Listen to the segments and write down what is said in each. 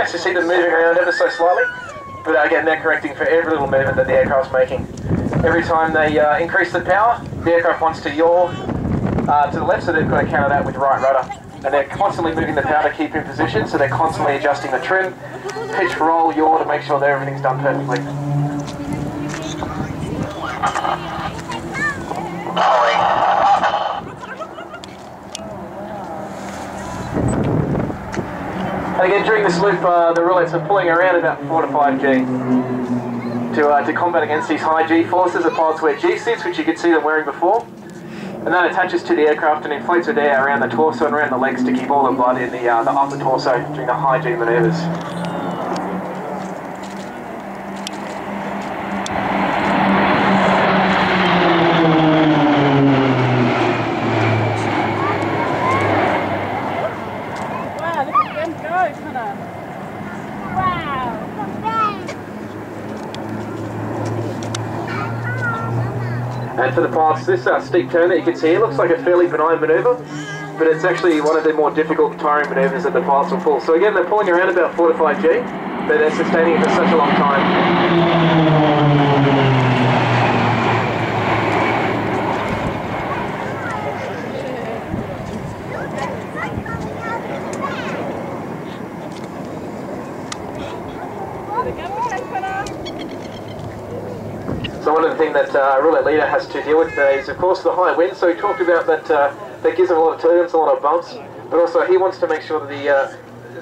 actually see them moving around ever so slightly, but again, they're correcting for every little movement that the aircraft's making. Every time they increase the power, the aircraft wants to yaw to the left, so they've got to counter that with right rudder. And they're constantly moving the power to keep in position, so they're constantly adjusting the trim, pitch, roll, yaw to make sure that everything's done perfectly. And again, during this loop, the roulettes are pulling around about 4 to 5 G to combat against these high G forces. The pilots wear G suits, which you could see them wearing before. And that attaches to the aircraft and inflates with air around the torso and around the legs to keep all the blood in the upper torso during the high G manoeuvres. Wow, look at them go, Connor. Wow. And for the pilots, this steep turn that you can see here looks like a fairly benign manoeuvre, but it's actually one of the more difficult tiring manoeuvres that the pilots will pull. So again, they're pulling around about 4 to 5 G, but they're sustaining it for such a long time. So one of the things that roulette leader has to deal with today is, of course, the high wind. So we talked about that. That gives him a lot of turbulence, a lot of bumps. But also, he wants to make sure that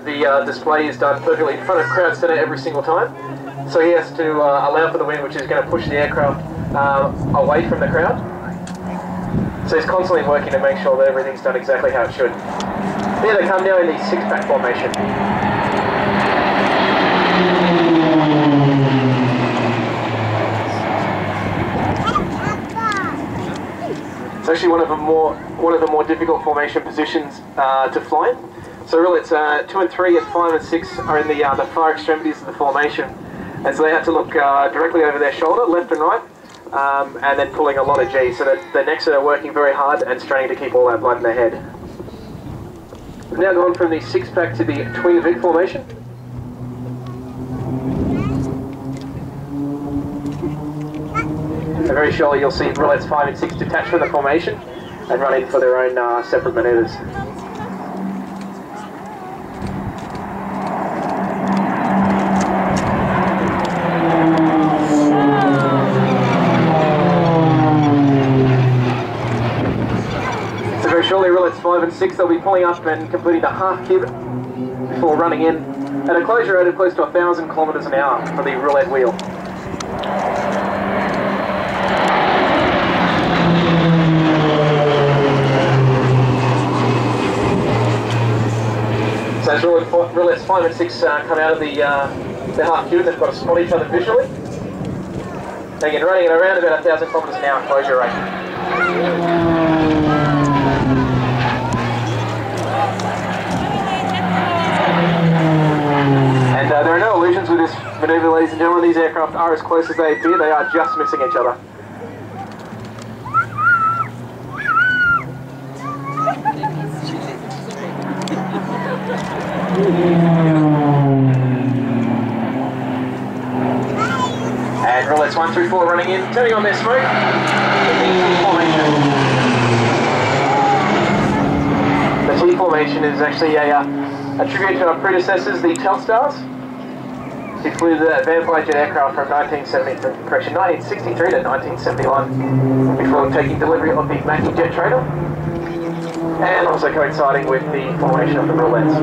the display is done perfectly in front of crowd center every single time. So he has to allow for the wind, which is going to push the aircraft away from the crowd. So he's constantly working to make sure that everything's done exactly how it should. Here they come now in the 6-pack formation. It's actually one of the more difficult formation positions to fly in. So roulettes 2 and 3 and 5 and 6 are in the far extremities of the formation, and so they have to look directly over their shoulder, left and right, and then pulling a lot of G, so that their necks are working very hard and straining to keep all that blood in their head. We've now gone from the 6-pack to the twin Vic formation. And very shortly you'll see roulettes 5 and 6 detach from the formation and run in for their own separate manoeuvres. So very shortly roulettes 5 and 6, they'll be pulling up and completing the half cube before running in at a closure rate of close to 1,000 kilometers an hour for the roulette wheel. So as roulettes 5 and 6 come out of the half cube, they've got to spot each other visually. Again, running at around about 1,000 kilometers an hour closure rate. And there are no illusions with this manoeuvre, ladies and gentlemen. These aircraft are as close as they appear. They are just missing each other. And roulettes 1 through 4 running in, turning on their smoke. The T formation is actually a tribute to our predecessors, the Telstars, who flew the vampire jet aircraft from 1963 to 1971 before taking delivery of the Mackie jet trainer, and also coinciding with the formation of the roulettes.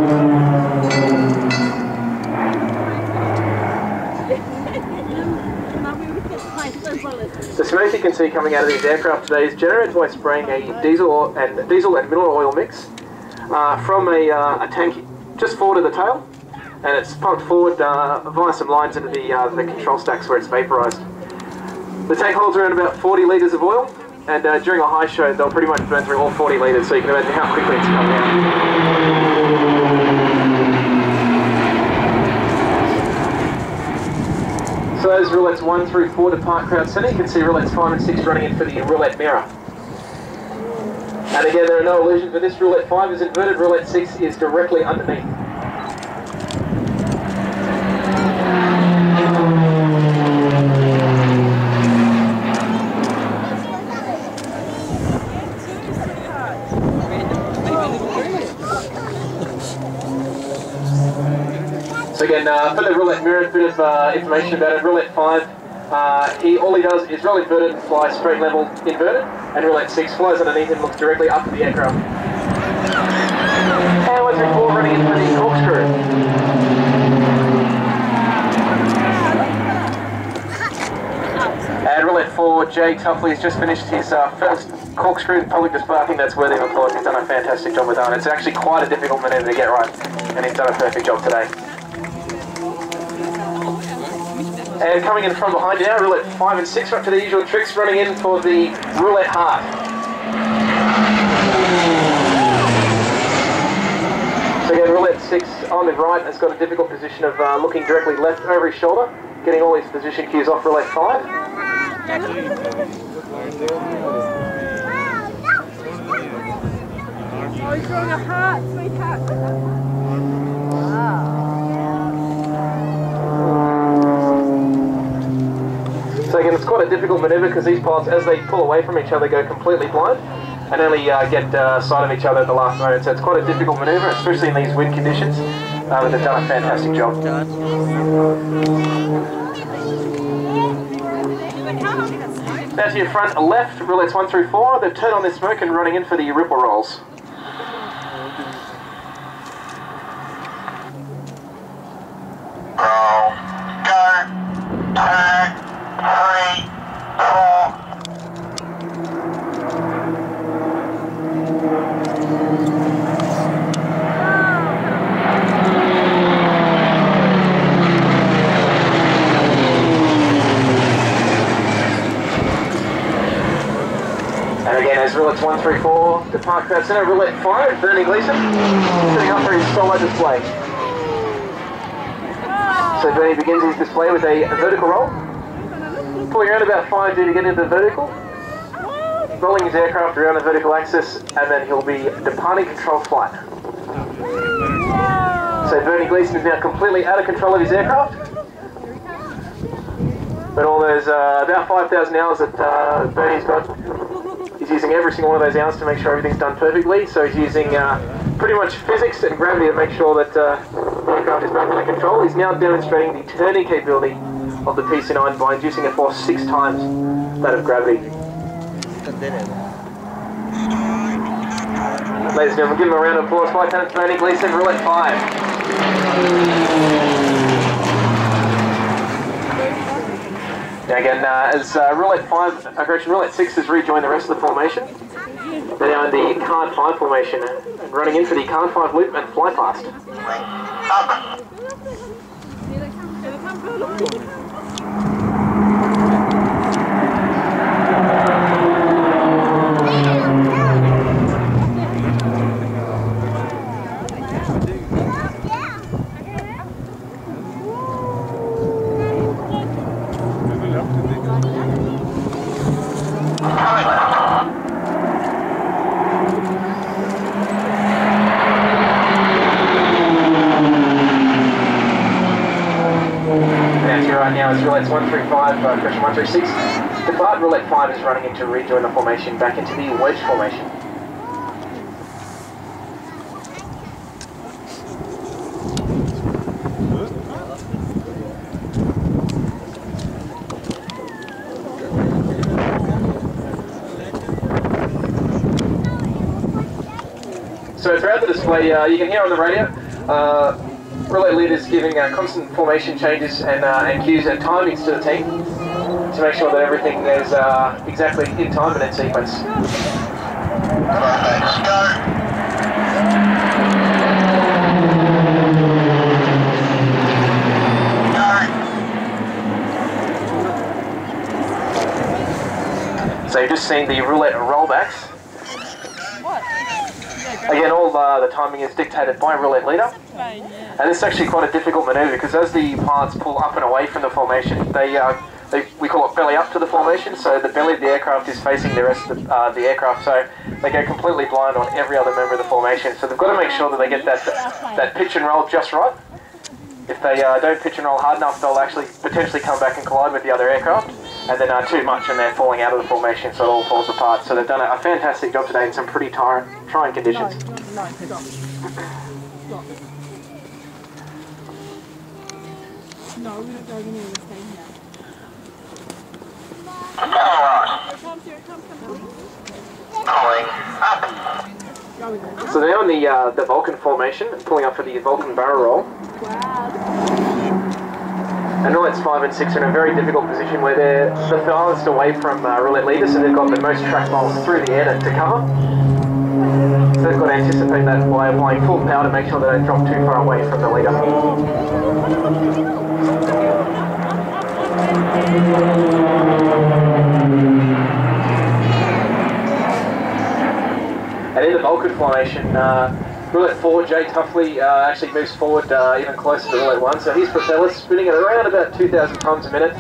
The smoke you can see coming out of these aircraft today is generated by spraying a diesel and mineral oil mix from a tank just forward of the tail, and it's pumped forward via some lines into the control stacks where it's vaporized. The tank holds around about 40 litres of oil, and during a high show they'll pretty much burn through all 40 litres, so you can imagine how quickly it's coming out. So as roulettes 1 through 4 depart crowd centre, you can see roulettes 5 and 6 running in for the roulette mirror. And again, there are no illusions, but this roulette 5 is inverted, roulette 6 is directly underneath. So again, for the roulette mirror, a bit of information about it. Roulette 5, all he does is roll inverted and fly straight level inverted, and roulette 6 flies underneath and looks directly up at the aircraft. And 1 through 4 running in for the corkscrew. And roulette 4, Jay Tuffley has just finished his first corkscrew public display. I think that's worthy of applause. He's done a fantastic job with that. It's actually quite a difficult maneuver to get right, and he's done a perfect job today. And coming in from behind you now, roulette 5 and 6 are up to the usual tricks, running in for the roulette heart. So again, roulette 6 on the right has got a difficult position of looking directly left over his shoulder, getting all his position cues off roulette 5. Oh, he's drawing a heart, sweetheart. Wow. So again, it's quite a difficult maneuver because these pilots, as they pull away from each other, go completely blind and only get sight of each other at the last moment. So it's quite a difficult maneuver, especially in these wind conditions. But they've done a fantastic job. Now to your front left, roulettes 1 through 4, they've turned on their smoke and running in for the ripple rolls. Roll, go, 2, 3, 4. And again, as roulettes 1 through 4 depart crowd centre, roulette 5, Bernie Gleeson, setting up for his solo display. So Bernie begins his display with a vertical roll, pulling around about 5D to get into the vertical, rolling his aircraft around the vertical axis, and then he'll be departing control flight. So Bernie Gleeson is now completely out of control of his aircraft. But all those, about 5,000 hours that Bernie's got, he's using every single one of those hours to make sure everything's done perfectly. So he's using pretty much physics and gravity to make sure that the aircraft is back under control. He's now demonstrating the turning capability of the PC-9 by inducing a force 6 times that of gravity. Ladies and gentlemen, give him a round of applause. Flight Lieutenant Bernie Gleeson, roulette 5. Now again, as roulette 6 has rejoined the rest of the formation, they're now in the card 5 formation, and running in for the card 5 loop and fly past. Now is roulettes 1 through 5, correction 1 through 6. Depart roulette 5 is running in to rejoin the formation back into the wedge formation. So throughout the display, you can hear on the radio, roulette leaders giving constant formation changes and cues and timings to the team to make sure that everything is exactly in time and in sequence. Let's go. So you've just seen the roulette rollbacks. Again, all the timing is dictated by roulette leader. And this is actually quite a difficult manoeuvre because as the pilots pull up and away from the formation, we call it belly up to the formation, so the belly of the aircraft is facing the rest of the aircraft, so they go completely blind on every other member of the formation. So they've got to make sure that they get that pitch and roll just right. If they don't pitch and roll hard enough, they'll actually potentially come back and collide with the other aircraft, and then too much and they're falling out of the formation, so it all falls apart. So they've done a fantastic job today in some pretty trying conditions. No, we're not going anywhere, we're staying here. Alright. Here it comes, come. Pulling up. Go with it. So they're on the Vulcan formation, pulling up for the Vulcan barrel roll. Wow. And Roulette's 5 and 6 are in a very difficult position where they're the farthest away from Roulette leader, so they've got the most track miles through the air to cover. So they've got to anticipate that by applying full power to make sure they don't drop too far away from the leader. And in the Vulcan formation, Roulette 4, Jay Tuffley actually moves forward even closer to Roulette 1, so his propeller spinning at around about 2,000 tonnes a minute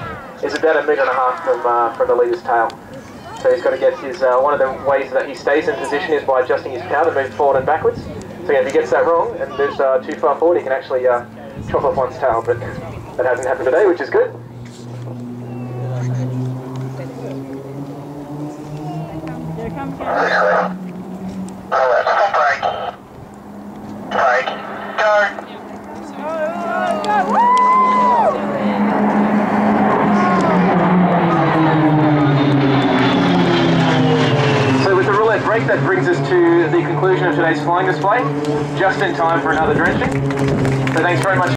is about 1.5 meters from the leader's tail. So he's got to get his, one of the ways that he stays in position is by adjusting his power to move forward and backwards. So yeah, if he gets that wrong and moves too far forward, he can actually chop off one's tail, but that hasn't happened today, which is good. Here it comes, Roulette, full brake. Brake. Go. Go! Woo! So with the Roulette break, that brings us to the conclusion of today's flying display, just in time for another drenching. So thanks very much.